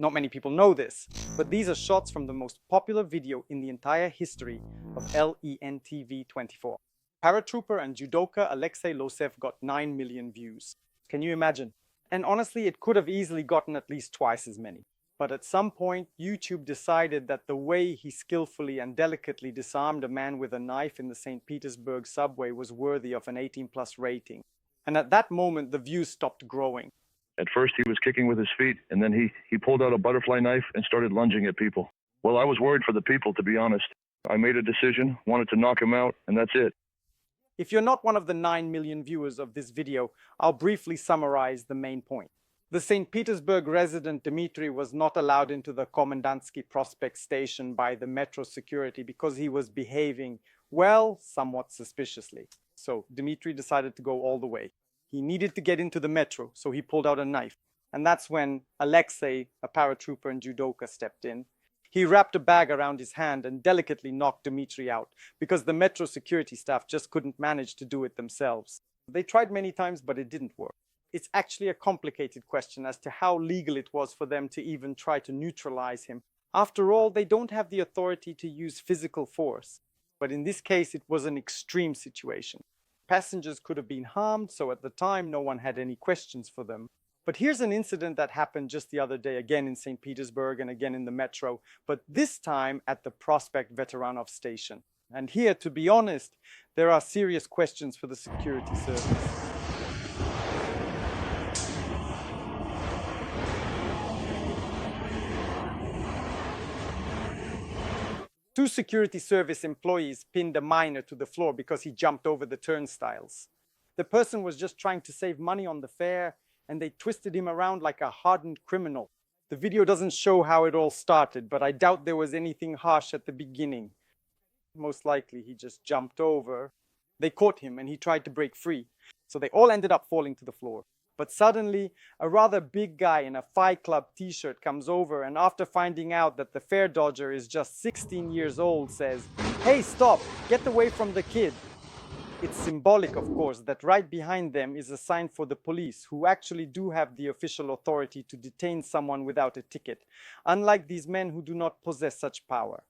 Not many people know this, but these are shots from the most popular video in the entire history of LENTV24. Paratrooper and judoka Alexei Losev got 9 million views. Can you imagine? And honestly, it could have easily gotten at least twice as many. But at some point, YouTube decided that the way he skillfully and delicately disarmed a man with a knife in the St. Petersburg subway was worthy of an 18+ rating. And at that moment, the views stopped growing. At first, he was kicking with his feet, and then he pulled out a butterfly knife and started lunging at people. Well, I was worried for the people, to be honest. I made a decision, wanted to knock him out, and that's it. If you're not one of the 9 million viewers of this video, I'll briefly summarize the main point. The St. Petersburg resident Dmitry was not allowed into the Komendantsky Prospect station by the metro security because he was behaving, well, somewhat suspiciously. So Dmitry decided to go all the way. He needed to get into the metro, so he pulled out a knife. And that's when Alexei, a paratrooper and judoka, stepped in. He wrapped a bag around his hand and delicately knocked Dmitry out because the metro security staff just couldn't manage to do it themselves. They tried many times, but it didn't work. It's actually a complicated question as to how legal it was for them to even try to neutralize him. After all, they don't have the authority to use physical force. But in this case, it was an extreme situation. Passengers could have been harmed, so at the time, no one had any questions for them. But here's an incident that happened just the other day, again in St. Petersburg and again in the metro, but this time at the Prospect Veteranov station. And here, to be honest, there are serious questions for the security service. Two security service employees pinned a minor to the floor because he jumped over the turnstiles. The person was just trying to save money on the fare, and they twisted him around like a hardened criminal. The video doesn't show how it all started, but I doubt there was anything harsh at the beginning. Most likely he just jumped over. They caught him and he tried to break free, so they all ended up falling to the floor. But suddenly, a rather big guy in a Fight Club t-shirt comes over, and after finding out that the fare dodger is just 16 years old, says, "Hey, stop! Get away from the kid!" It's symbolic, of course, that right behind them is a sign for the police, who actually do have the official authority to detain someone without a ticket, unlike these men who do not possess such power.